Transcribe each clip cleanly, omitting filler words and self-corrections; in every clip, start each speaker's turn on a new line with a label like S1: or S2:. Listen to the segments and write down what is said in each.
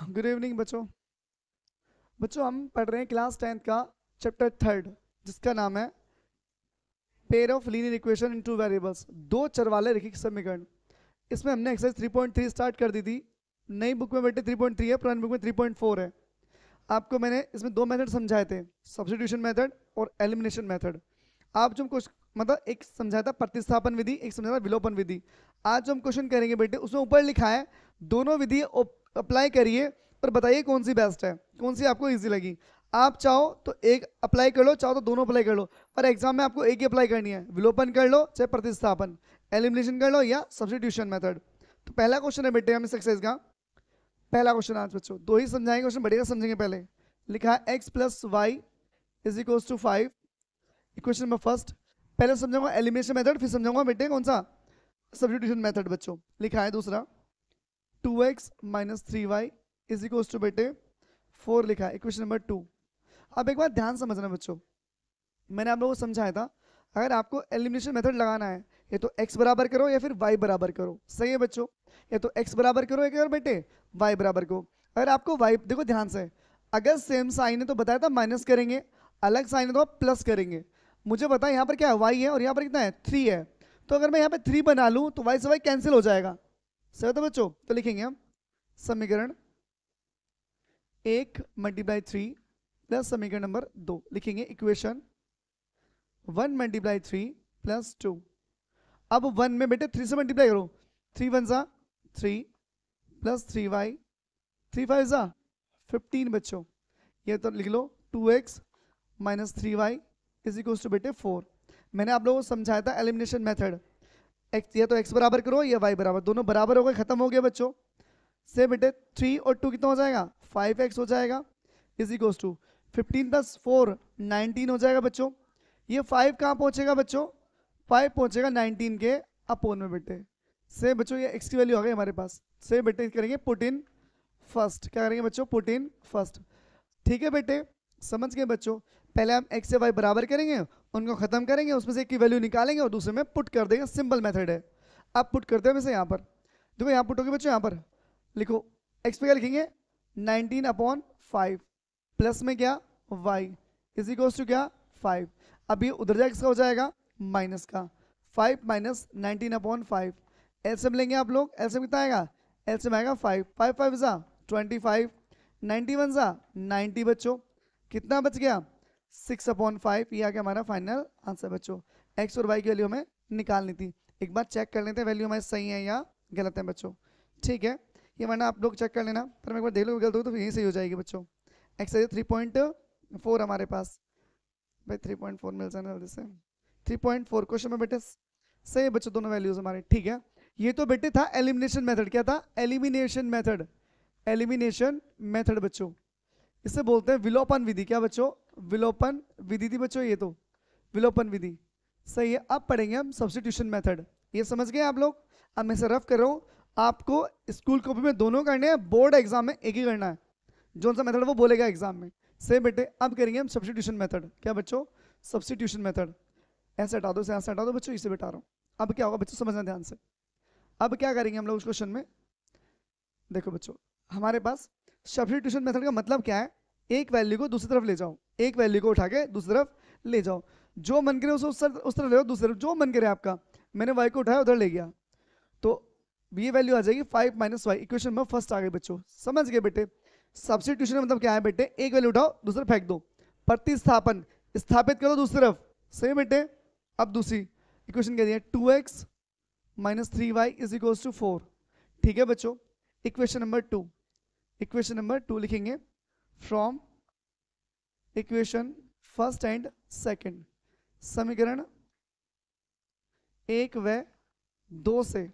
S1: Good evening बच्चों। बच्चों हम पढ़ रहे हैं क्लास 10th का चैप्टर 3 जिसका नाम है pair of linear equation in two variables, दो चर वाले रैखिक समीकरण। इसमें हमने एक्सरसाइज 3.3 स्टार्ट कर दी थी। नई बुक में बेटे 3.3 है, पुरानी बुक में 3.4 है। आपको मैंने इसमें दो मेथड समझाए थे, सब्स्टिट्यूशन मेथड और एलिमिनेशन मेथड। आप जो कुछ मतलब एक समझाया था प्रतिस्थापन विधि, एक समझाया था विलोपन विधि। आज जो हम क्वेश्चन करेंगे बेटे उसमें ऊपर लिखा है दोनों विधि अप्लाई करिए और बताइए कौन सी बेस्ट है, कौन सी आपको इजी लगी। आप चाहो तो एक अप्लाई कर लो, चाहो तो दोनों अप्लाई कर लो, पर एग्जाम में आपको एक ही अप्लाई करनी है। विलोपन कर लो चाहे प्रतिस्थापन, एलिमिनेशन कर लो या सब्स्टिट्यूशन मेथड। तो पहला क्वेश्चन है बेटे हम सक्सेस का पहला क्वेश्चन आज बच्चों दो ही समझाएंगे, क्वेश्चन बढ़िया समझेंगे। पहले लिखा है x plus Y is equals to 5। Equation number first पहले समझाऊंगा एलिमिनेशन मेथड, फिर समझाऊंगा बेटे कौन सा सब्स्टिट्यूशन मेथड। बच्चों लिखा है दूसरा 2x minus 3y is equals to बेटे 4 लिखा है इक्वेशन नंबर 2। अब एक बात ध्यान समझना बच्चों, मैंने आप लोगों को समझाया था अगर आपको एलिमिनेशन मेथड लगाना है ये तो x बराबर करो या फिर y बराबर करो। सही है बच्चों, या तो x बराबर करो या बेटे y बराबर करो। अगर आपको y देखो ध्यान से, अगर सेम साइन है तो बताया था माइनस करेंगे, अलग साइन है तो आप प्लस करेंगे। मुझे पता है यहाँ पर क्या है y है और यहाँ पर कितना है 3 है, तो अगर मैं यहाँ पे 3 बना लूँ तो y से y कैंसिल हो जाएगा। सही तो बच्चों, तो लिखेंगे हम समीकरण 1 मल्टीप्लाई 3 प्लस समीकरण नंबर 2 लिखेंगे इक्वेशन 1 मल्टीप्लाई 3 प्लस 2। अब 1 में बेटे 3 से मल्टीप्लाई करो, 3 1 जा 3 प्लस 3y 3 5 जा 15 बच्चों। ये तो लिख लो 2x minus 3y is equal to बेटे 4। मैंने आप लोगों को समझाया था एलिमिनेशन मेथड, या तो x बराबर करो या y बराबर, दोनों बराबर हो गए, खत्म हो गया बच्चों। से बेटे 3 और 2 कितना हो जाएगा 5x हो जाएगा इज इक्वल टू 15 प्लस 4 19 हो जाएगा बच्चों। ये 5 कहाँ पहुंचेगा बच्चों, 5 पहुंचेगा 19 के अपोन में बेटे। से बच्चों ये x की वैल्यू आ गई हमारे पास। से बेटे करेंगे पुट इन फर्स्ट, क्या करेंगे बच्चों पुट इन फर्स्ट। ठीक है बेटे, समझ गए बच्चों। पहले हम x से y बराबर करेंगे, उनको खत्म करेंगे, उसमें से एक की वैल्यू निकालेंगे और दूसरे में पुट कर देंगे। सिंपल मेथड है। आप पुट करते हैं वैसे यहाँ पर देखो, यहाँ पुट होगी बच्चों, यहाँ पर लिखो x पे क्या लिखेंगे 19 अपॉन 5 प्लस में क्या y इज इक्वल टू क्या 5। अब ये उधर जाएगा किसका हो जाएगा माइनस का, 5 माइनस 19 अपॉन 5। एलसीएम लेंगे आप लोग, एलसीएम कितना आएगा, एलसीएम आएगा 5 5 5 जा 25 91 जा 90 बच्चों। कितना बच गया 6 अपॉन 5। ये आ गया हमारा फाइनल आंसर बच्चों। x और y की वैल्यू हमें निकालनी थी। एक बार चेक कर लेते हैं वैल्यू हमारी सही है या गलत है बच्चों। ठीक है, ये वरना आप लोग चेक कर लेना, पर मैं एक बार देख लो गलत हो तो फिर यही सही हो जाएगी बच्चों। एक्सरसाइज 3.4 हमारे पास भाई 3.4 मिल जाना जल्दी से। 3.4 क्वेश्चन में बेटे सही है बच्चों दोनों वैल्यूज हमारे। ठीक है, ये तो बेटे था एलिमिनेशन मेथड। क्या था एलिमिनेशन मेथड, एलिमिनेशन मेथड बच्चों। इसे बोलते हैं विलोपन विधि। क्या बच्चों विलोपन विधि थी बच्चों, ये तो विलोपन विधि सही है। अब पढ़ेंगे हम सब्स्टिट्यूशन मेथड। ये समझ गए आप लोग। अब मैं से रफ कर रहा हूँ, आपको स्कूल कॉपी में दोनों करने हैं, बोर्ड एग्जाम में एक ही करना है। जो सा मेथड वो बोलेगा एग्जाम में। से बेटे अब करेंगे हम सब्स्टिट्यूशन मेथड। क्या बच्चों सब्स्टिट्यूशन मेथड। ऐसे हटा दो, ऐसे हटा दो बच्चों, इसे बैठा रहा हूँ। अब क्या होगा बच्चों समझना ध्यान से। अब क्या करेंगे हम लोग उस क्वेश्चन में, देखो बच्चों हमारे पास सब्स्टिट्यूशन मेथड का मतलब क्या है, एक वैल्यू को दूसरी तरफ ले जाओ, एक वैल्यू को उठा के दूसरी तरफ ले जाओ। जो मन करे उसे उस तरफ ले जाओ, दूसरी तरफ जो मन करे आपका। मैंने y को उठाया उधर ले गया तो ये वैल्यू आ जाएगी 5 माइनस वाई। इक्वेशन में फर्स्ट आ गई बच्चों। समझ गए बेटे, सब्स्टिट्यूशन मतलब क्या है बेटे, एक वैल्यू उठाओ दूसरा फेंक दो। प्रतिस्थापन स्थापित करो दूसरी तरफ। सही बेटे, अब दूसरी इक्वेशन कह दी है 2x minus 3y is equal to 4। ठीक है बच्चों, इक्वेशन नंबर 2, इक्वेशन नंबर 2 लिखेंगे from equation first and second, समीकरण 1 व 2 से।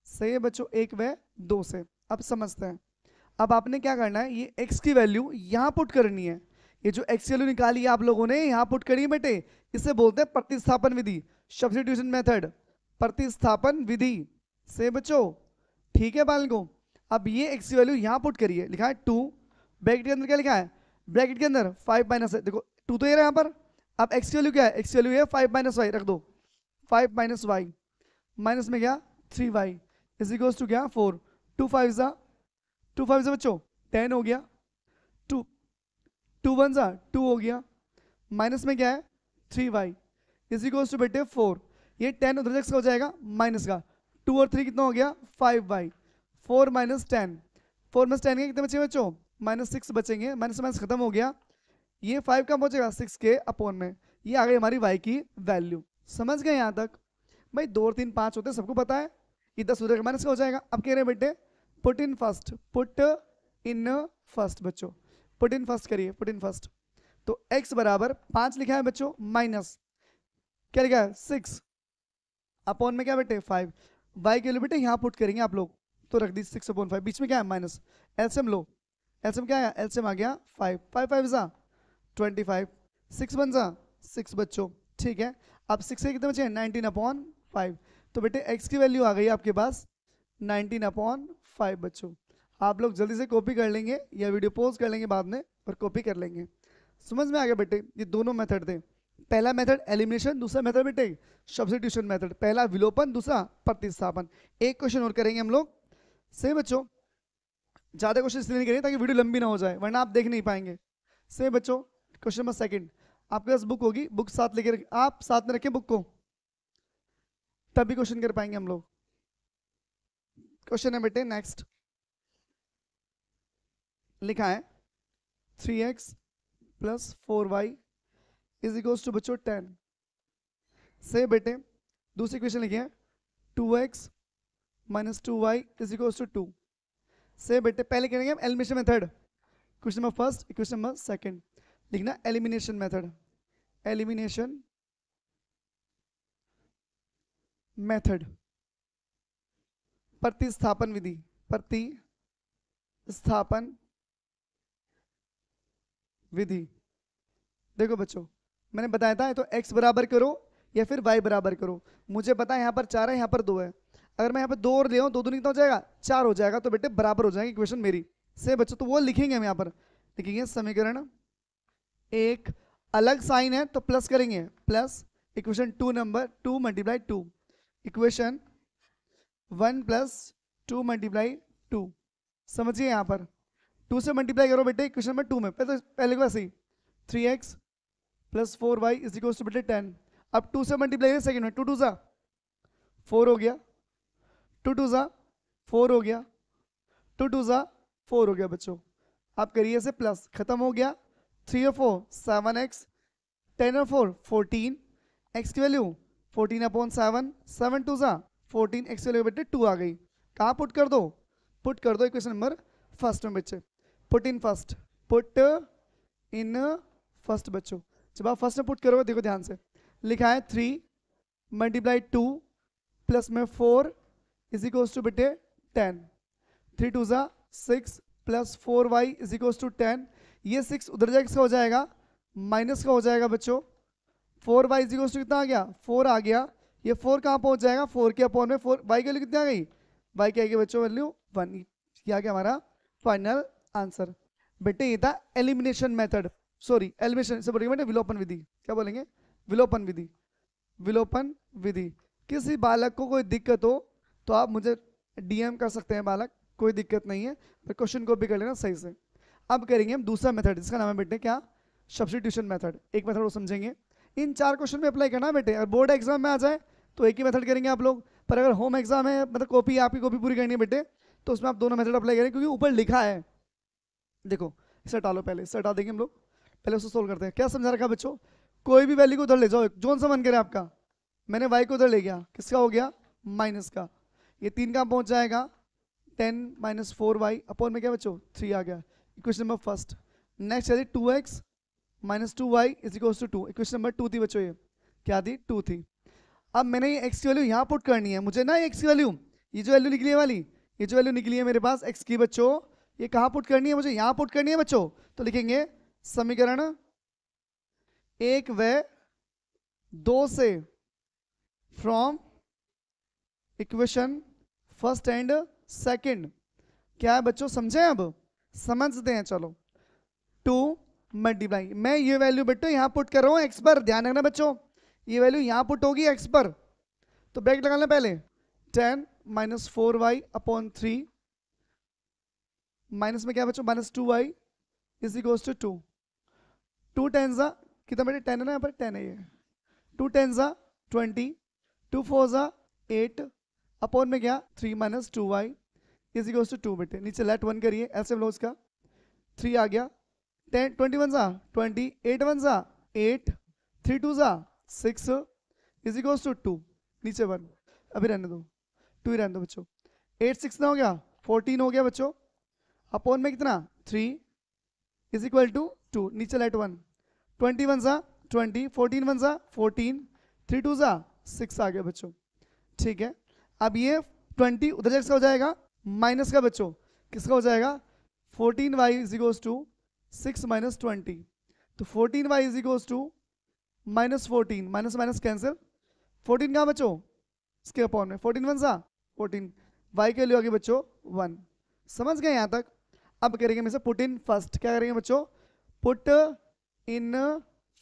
S1: सही है बच्चों, 1 व 2 से। अब समझते हैं, अब आपने क्या करना है, ये x की वैल्यू यहाँ पुट करनी है। ये जो x की वैल्यू निकाली है आप लोगों ने यहाँ पुट करी है बेटे, इसे बोलते हैं प्रतिस्थापन विधि, सब्स्टिट्यूशन मेथड, प्रतिस्थापन विधि से बच्चों। ठीक है बालकों, अब ये x की वैल्यू यहाँ पुट करिए। लिखा है 2, ब्रैकेट के अंदर क्या लिखा है, ब्रैकेट के अंदर 5 माइनस है, देखो 2 तो ये रहा यहाँ पर। अब x की वैल्यू क्या है, x की वैल्यू है 5 माइनस वाई, रख दो 5 माइनस वाई, माइनस में क्या 3y इज इक्वल टू क्या 4। 2 5 जा 2 5 से बच्चों 10 हो गया, 2 2 वन सा 2 हो गया, माइनस में क्या है 3y इज इक्वल्स टू बेटे 4, ये 10 उधर से हो जाएगा माइनस का, 2 और 3 कितना हो गया 5y, 4 माइनस 10, 4 माइनस 10 के कितने बचे बच्चों -6 बचेंगे, माइनस माइनस खत्म हो गया, ये 5 कम हो जाएगा 6 के अपॉन में, ये आ गई हमारी y की वैल्यू। समझ गए यहाँ तक भाई, 2 और 3 5 होते हैं सबको पता है, ये 10 उधर माइनस का हो जाएगा। अब कह रहे हैं बेटे put in first, put in first बच्चों, पुट इन फर्स्ट करिए, पुट इन फर्स्ट। तो x बराबर 5 लिखा है बच्चों, माइनस क्या लिखा है 6 अपॉन में क्या बेटे 5, y के लिए बेटे यहाँ पुट करेंगे आप लोग, तो रख दी 6 अपॉन 5, बीच में क्या है माइनस, एलसीएम लो, एलसीएम क्या है, एलसीएम आ गया 5, 5 5 जा 25, 6 बन जा 6 बच्चों, ठीक है। अब 6 से कितने बचे 19 अपॉन 5, तो बेटे x की वैल्यू आ गई आपके पास 19 अपॉन 5 बच्चों। आप लोग जल्दी से कॉपी कर लेंगे या वीडियो पॉज कर लेंगे बाद में और कॉपी कर लेंगे। समझ में आ गया बेटे, ये दोनों मेथड थे, पहला मेथड एलिमिनेशन, दूसरा मेथड बेटे सब्स्टिट्यूशन मेथड, पहला विलोपन, दूसरा प्रतिस्थापन। एक क्वेश्चन और करेंगे हम लोग, सही बच्चों, ज्यादा क्वेश्चन इसलिए नहीं करेंगे ताकि वीडियो लंबी ना हो जाए वरना आप देख नहीं पाएंगे। सही बच्चों, क्वेश्चन नंबर सेकंड, आपके पास बुक होगी, बुक साथ लेके आप साथ में रखें बुक को, तभी क्वेश्चन कर पाएंगे हम लोग। क्वेश्चन है बेटे नेक्स्ट, लिखा है 3x plus 4y is equals to बच्चों 10। से बेटे दूसरी क्वेश्चन लिखी है 2x minus 2y is equals to 2। से बेटे पहले करेंगे हम elimination method, question number first, question number second लिखना एलिमिनेशन मेथड, एलिमिनेशन मेथड, प्रतिस्थापन विधि, प्रतिस्थापन विधि। देखो बच्चों मैंने बताया था तो x बराबर करो या फिर y बराबर करो, मुझे पता है यहाँ पर 4 है यहाँ पर 2 है, अगर मैं यहाँ पर 2 और ले आऊँ 2 दूनी कितना हो जाएगा 4 हो जाएगा, तो बेटे बराबर हो जाएगी इक्वेशन मेरी। से बच्चों तो वो लिखेंगे हम यहाँ पर, लिखेंगे समीकरण एक, अलग साइन है तो प्लस करेंगे, plus equation 2 number 2 multiply 2, equation 1 plus 2 multiply 2। समझिए यहाँ पर 2 से मल्टीप्लाई करो बेटे इक्वेशन नंबर 2 में, पहले को ऐसे ही 3x plus 4y is equal to बेटे 10। अब 2 से मल्टीप्लाई है सेकंड में, 2 2 जा 4 हो गया, 2 2 जा 4 हो गया, 2 2 जा 4 हो गया बच्चों। आप करिए से प्लस, खत्म हो गया, 3 और 4 7x, 10 और 4 14, x की वैल्यू 14 अपॉन 7, 7 2 जा 14, x की वैल्यू बेटे 2 आ गई। कहाँ पुट कर दो, पुट कर दो इक्वेशन नंबर फर्स्ट में बच्चे, put in first, put in first बच्चों। जब आप फर्स्ट में पुट करोगे देखो ध्यान से, लिखा है 3 मल्टीप्लाई 2 प्लस में 4 इज इक्वल्स टू बेटे 10, 3 2 जा 6 plus 4y is equals to 10, ये 6 उधर जाएगा हो जाएगा माइनस का हो जाएगा बच्चों, 4y इज इक्वल्स टू कितना आ गया 4 आ गया, ये 4 कहाँ पहुंच जाएगा 4 के अपॉन में 4, y की वैल्यू कितनी आ गई, y की आएगी बच्चों वैल्यू 1, ये आ गया हमारा फाइनल आंसर। बेटे ये था एलिमिनेशन मेथड, सॉरी एलिमिनेशन से बोलेंगे बेटे विलोपन विधि, क्या बोलेंगे विलोपन विधि, विलोपन विधि। किसी बालक को कोई दिक्कत हो तो आप मुझे डीएम कर सकते हैं बालक, कोई दिक्कत नहीं है, पर क्वेश्चन को भी कर लेना सही से। अब करेंगे हम दूसरा मेथड, जिसका नाम है बेटे क्या सब्स्टिट्यूशन मेथड। एक मेथड वो समझेंगे, इन 4 क्वेश्चन में अप्लाई करना बेटे, अगर बोर्ड एग्जाम में आ जाए तो एक ही मेथड करेंगे आप लोग, पर अगर होम एग्जाम है मतलब कॉपी आपकी कॉपी पूरी करनी है बेटे, तो उसमें आप दोनों मेथड अप्लाई करें, क्योंकि ऊपर लिखा है। देखो इसे हटा लो, पहले इसे हटा देंगे हम लोग, पहले उसको सोल्व करते हैं। क्या समझा रखा बच्चों, कोई भी वैल्यू को उधर ले जाओ, जोन सा मन करे आपका, मैंने y को उधर ले गया, किसका हो गया माइनस का, ये 3 का पहुंच जाएगा 10 माइनस 4y अपॉन में क्या बच्चों 3 आ गया, इक्वेशन नंबर फर्स्ट। नेक्स्ट है 2x minus 2y is equal to 2, equation number 2 थी बच्चों, ये क्या थी 2 थी। अब मैंने ये x की वैल्यू यहाँ पुट करनी है, मुझे ना x की वैल्यू, ये जो वैल्यू निकली है वाली, ये जो वैल्यू निकली है मेरे पास x की बच्चों, ये कहाँ पुट करनी है, मुझे यहाँ पुट करनी है बच्चों। तो लिखेंगे समीकरण 1 व 2 से from equation first and second, क्या है बच्चों समझे, अब समझते हैं चलो। 2 मल्टीप्लाई, मैं ये वैल्यू बेटो यहाँ पुट कर रहा हूँ x पर, ध्यान रखना बच्चों, ये वैल्यू यहाँ पुट होगी x पर, तो ब्रैकेट लगाना पहले 10 माइनस 4y अपॉन 3 माइनस में क्या बच्चों, minus 2y is equals to 2। 2 ten ज़ा कितना बेटे, 10 है ना यहाँ पर, 10 है ये। 2 टेन ज़ा 20, 2 4 ज़ा 8 अपॉन में क्या 3 minus 2y is equals to 2 बेटे। नीचे लेट 1 करिए, एलसीएम लो इसका, 3 आ गया। 10 21 ज़ा 20, 8 1 ज़ा 8, 3 2 ज़ा 6 इज इक्वल्स टू 2। नीचे 1 अभी रहने दो, 2 ही रहने दो बच्चों। 8 6 ना हो गया 14 हो गया बच्चों, अपॉन में कितना 3 इज इक्वल टू 2। नीचे लेट 1, 21 ज़ा 20, 14 1 ज़ा 14, 3 2 ज़ा 6 आ गया बच्चों। ठीक है, अब ये 20 उधर किसका हो जाएगा, माइनस का बच्चों, किसका हो जाएगा 14y is equals to 6 minus 20। तो 14y is equals to minus 14, minus minus cancel, 14 कहाँ बच्चों, इसके अपॉन में 14 1 ज़ा 14, y के लिए होगी बच्चों 1। समझ गए यहाँ तक। अब करेंगे में से पुट इन फर्स्ट, क्या करेंगे बच्चों, पुट इन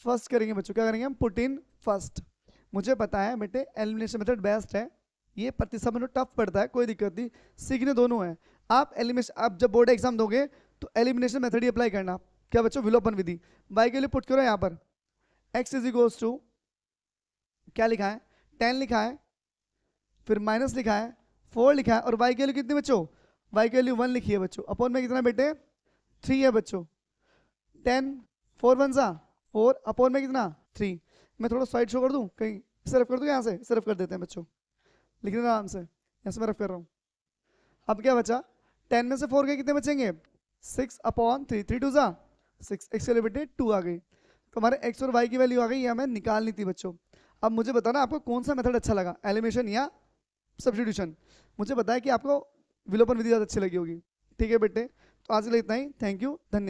S1: फर्स्ट करेंगे बच्चों, क्या करेंगे हम, पुट इन फर्स्ट। मुझे पता है बेटे एलिमिनेशन मेथड बेस्ट है, ये प्रतिशत में टफ पड़ता है, कोई दिक्कत नहीं, सीखने दोनों है। आप एलिमिनेशन, आप जब बोर्ड एग्जाम दोगे तो एलिमिनेशन मेथड ही अप्लाई करना। क्या बच्चों, विलोपन विधि। y के लिए पुट करो यहाँ पर, x इज इक्वल्स टू क्या लिखा है 10 लिखा है, फिर माइनस लिखा है 4 लिखा है, और y के लिए कितनी बच्चों, y के लिए 1 लिखी है बच्चों, अपॉन में कितना बेटे 3 है बच्चों। 10 4 1 ज़ा 4 अपॉन में कितना 3। मैं थोड़ा साइड शो कर दूं, कहीं सिर्फ कर दूं, यहाँ से सिर्फ कर देते हैं बच्चों, लिख लेना आराम से, यहाँ से मैं रफ कर रहा हूँ। अब क्या बचा, 10 में से 4 के कितने बचेंगे 6 अपॉन 3, 3 2 ज़ा 6, x के लिए बेटे 2 आ गई। तो हमारे x और y की वैल्यू आ गई, ये हमें निकालनी थी बच्चों। अब मुझे बताना आपको कौन सा मेथड अच्छा लगा, एलिमिनेशन या सब्स्टिट्यूशन। मुझे बताया कि आपको विलोपन विधि ज़्यादा अच्छी लगी होगी। ठीक है बेटे, तो आज के लिए इतना ही, थैंक यू, धन्यवाद।